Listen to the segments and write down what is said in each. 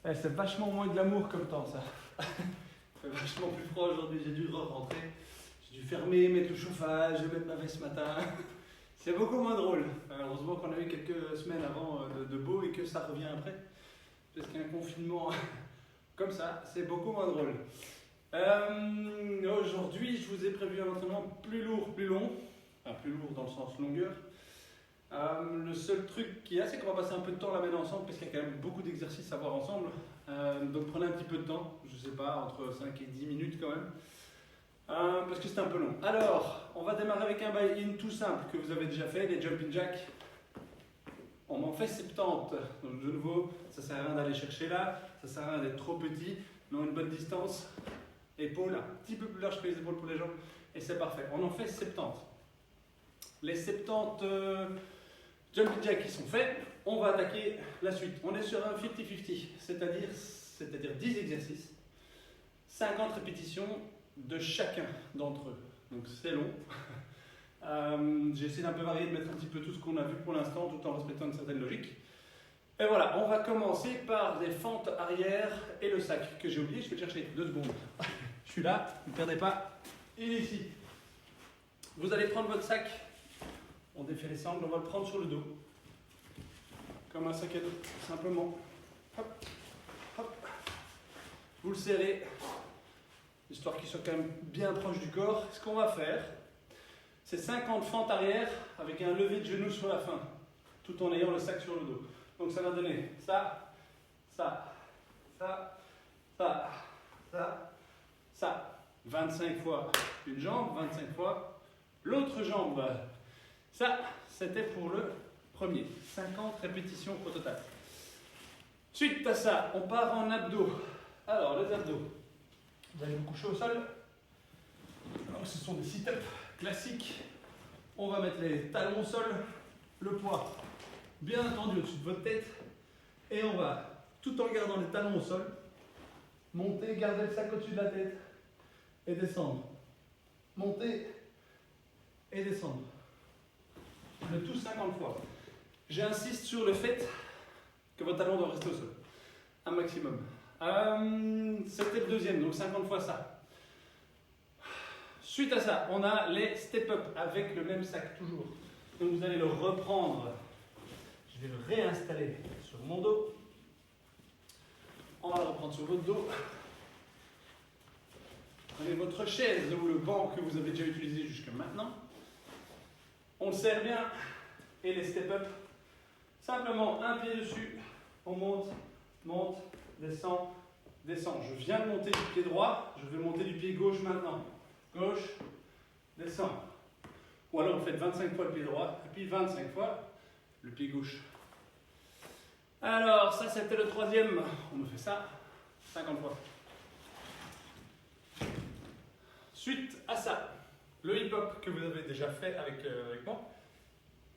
Eh, c'est vachement moins glamour comme temps, ça. Il fait vachement plus froid aujourd'hui, j'ai dû rentrer. J'ai dû fermer, mettre le chauffage, mettre ma veste ce matin. C'est beaucoup moins drôle. Heureusement qu'on a eu quelques semaines avant de beau et que ça revient après. Parce qu'un confinement comme ça, c'est beaucoup moins drôle. Aujourd'hui, je vous ai prévu un entraînement plus lourd, plus long. Enfin, plus lourd dans le sens longueur. Le seul truc qu'il y a, c'est qu'on va passer un peu de temps là maintenant ensemble, parce qu'il y a quand même beaucoup d'exercices à voir ensemble. Donc prenez un petit peu de temps, je sais pas, entre 5 et 10 minutes quand même. Parce que c'est un peu long. Alors, on va démarrer avec un buy-in tout simple que vous avez déjà fait, les jumping jacks. On en fait 70. Donc de nouveau, ça sert à rien d'aller chercher là, ça sert à rien d'être trop petit, mais une bonne distance. Épaules un petit peu plus large que les épaules pour les jambes, et c'est parfait. On en fait 70. Les 70 jumping jacks qui sont faits, on va attaquer la suite. On est sur un 50-50, c'est-à-dire 10 exercices, 50 répétitions de chacun d'entre eux. Donc c'est long. J'ai essayé d'un peu varier, de mettre un petit peu tout ce qu'on a vu pour l'instant, tout en respectant une certaine logique. Et voilà, on va commencer par des fentes arrière et le sac que j'ai oublié. Je vais le chercher 2 secondes. Je suis là, ne perdez pas. Il est ici. Vous allez prendre votre sac. On défait les sangles, on va le prendre sur le dos. Comme un sac à dos, simplement. Hop, hop. Vous le serrez, histoire qu'il soit quand même bien proche du corps. Ce qu'on va faire, c'est 50 fentes arrière avec un lever de genou sur la fin, tout en ayant le sac sur le dos. Donc ça va donner ça, ça, ça, ça, ça, ça. 25 fois une jambe, 25 fois l'autre jambe. Ça, c'était pour le premier. 50 répétitions au total. Suite à ça, on part en abdos. Alors, les abdos. Vous allez vous coucher au sol. Alors, ce sont des sit-ups classiques. On va mettre les talons au sol, le poids bien entendu au-dessus de votre tête. Et on va, tout en gardant les talons au sol, monter, garder le sac au-dessus de la tête et descendre. Monter et descendre. Le tout 50 fois. J'insiste sur le fait que votre talon doit rester au sol. Un maximum. C'était le deuxième, donc 50 fois ça. Suite à ça, on a les step-up avec le même sac toujours. Donc vous allez le reprendre. Je vais le réinstaller sur mon dos. On va le reprendre sur votre dos. Prenez votre chaise ou le banc que vous avez déjà utilisé jusqu'à maintenant. On le serre bien. Et les step-up, simplement un pied dessus. On monte, monte, descend, descend. Je viens de monter du pied droit. Je vais monter du pied gauche maintenant. Gauche, descend. Ou alors vous faites 25 fois le pied droit. Et puis 25 fois le pied gauche. Alors, ça c'était le troisième. On me fait ça 50 fois. Suite à ça, le hip-hop que vous avez déjà fait avec moi.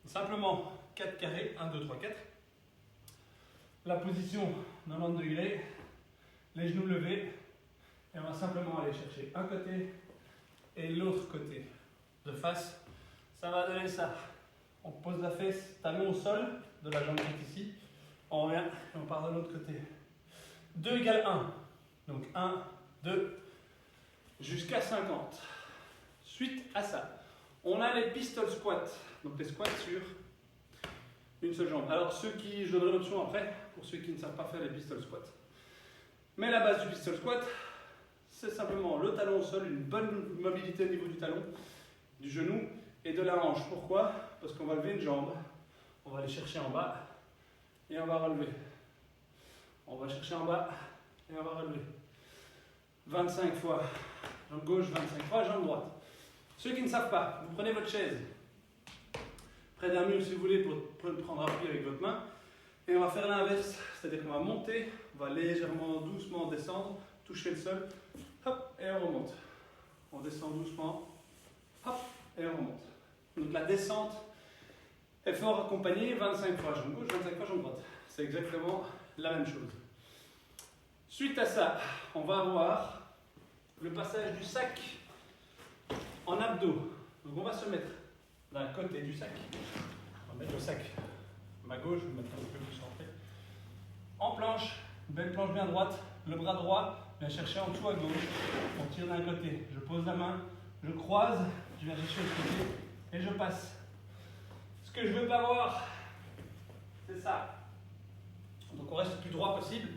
Simplement 4 carrés, 1, 2, 3, 4. La position 90 degrés, les genoux levés. Et on va simplement aller chercher un côté et l'autre côté. De face, ça va donner ça. On pose la fesse, talon au sol de la jambe qui est ici. On revient et on part de l'autre côté. 2 égale 1. Donc 1, 2, jusqu'à 50. Suite à ça, on a les pistol squats. Donc les squats sur une seule jambe. Alors je donnerai l'option après, pour ceux qui ne savent pas faire les pistol squats. Mais la base du pistol squat, c'est simplement le talon au sol, une bonne mobilité au niveau du talon, du genou et de la hanche. Pourquoi? Parce qu'on va lever une jambe, on va aller chercher en bas et on va relever. On va chercher en bas et on va relever. 25 fois jambe gauche, 25 fois jambe droite. Ceux qui ne savent pas, vous prenez votre chaise près d'un mur si vous voulez pour prendre appui avec votre main. Et on va faire l'inverse, c'est-à-dire qu'on va monter, on va légèrement, doucement descendre, toucher le sol, hop, et on remonte. On descend doucement, hop, et on remonte. Donc la descente est fort accompagnée, 25 fois jambe gauche, 25 fois jambe droite. C'est exactement la même chose. Suite à ça, on va avoir le passage du sac en abdos. Donc on va se mettre d'un côté du sac. On va mettre le sac à ma gauche, je vais me mettre un peu plus centré. En planche belle planche bien droite, le bras droit vient chercher en dessous à gauche, on tire d'un côté, je pose la main, je croise, je viens chercher de côté et je passe. Ce que je veux pas voir, c'est ça. Donc on reste le plus droit possible.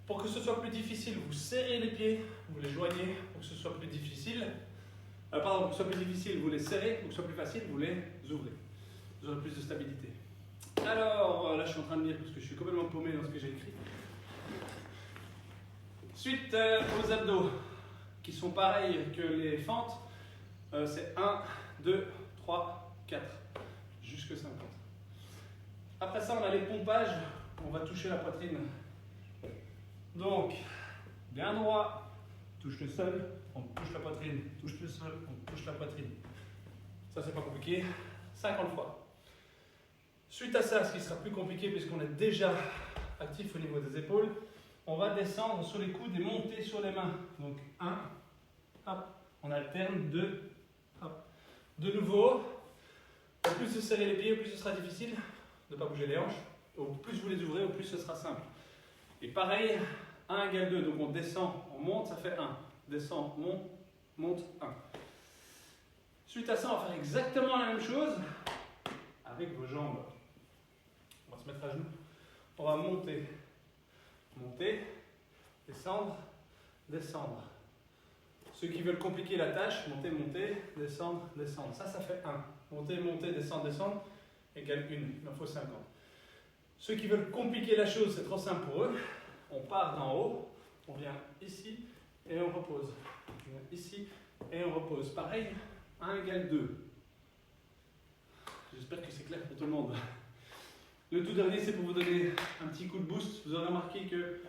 Pour que ce soit plus difficile, vous serrez les pieds, vous les joignez. Pour que ce soit plus difficile, pour que ce soit plus difficile, vous les serrez. Pour que ce soit plus facile, vous les ouvrez. Vous aurez plus de stabilité. Alors, là je suis en train de lire parce que je suis complètement paumé dans ce que j'ai écrit. Suite aux abdos, qui sont pareils que les fentes, c'est 1, 2, 3, 4, jusque 50. Après ça, on a les pompages, on va toucher la poitrine. Donc, bien droit, touche le sol, on touche la poitrine, touche le sol, on touche la poitrine. Ça, c'est pas compliqué, 50 fois. Suite à ça, ce qui sera plus compliqué puisqu'on est déjà actif au niveau des épaules, on va descendre sur les coudes et monter sur les mains. Donc 1, hop, on alterne, 2, hop. De nouveau, au plus vous serrez les pieds, au plus ce sera difficile de ne pas bouger les hanches. Au plus vous les ouvrez, au plus ce sera simple. Et pareil, 1 égale 2, donc on descend, on monte, ça fait 1. Descend, monte, monte, 1. Suite à ça, on va faire exactement la même chose avec vos jambes. On va se mettre à genoux. On va monter, monter, descendre, descendre. Ceux qui veulent compliquer la tâche, monter, monter, descendre, descendre. Ça fait 1. Monter, monter, descendre, descendre, égale 1. Il en faut 50. Ceux qui veulent compliquer la chose, c'est trop simple pour eux. On part d'en haut, on vient ici et on repose. On vient ici et on repose. Pareil, 1 égale 2. J'espère que c'est clair pour tout le monde. Le tout dernier, c'est pour vous donner un petit coup de boost. Vous aurez remarqué que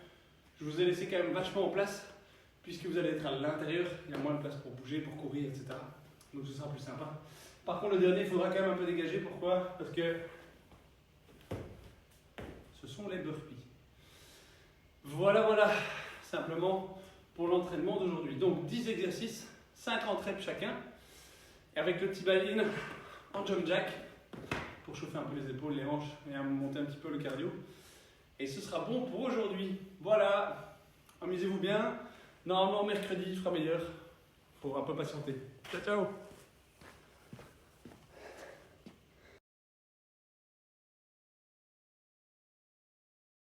je vous ai laissé quand même vachement en place, puisque vous allez être à l'intérieur, il y a moins de place pour bouger, pour courir, etc. Donc ce sera plus sympa. Par contre, le dernier, il faudra quand même un peu dégager. Pourquoi? Parce que ce sont les burpees. Voilà, simplement pour l'entraînement d'aujourd'hui. Donc 10 exercices, 50 reps chacun, et avec le petit buy-in en jump jack, pour chauffer un peu les épaules, les hanches, et monter un petit peu le cardio. Et ce sera bon pour aujourd'hui. Voilà, amusez-vous bien. Normalement, mercredi, je ferai meilleur. Il faut un peu patienter. Ciao, ciao!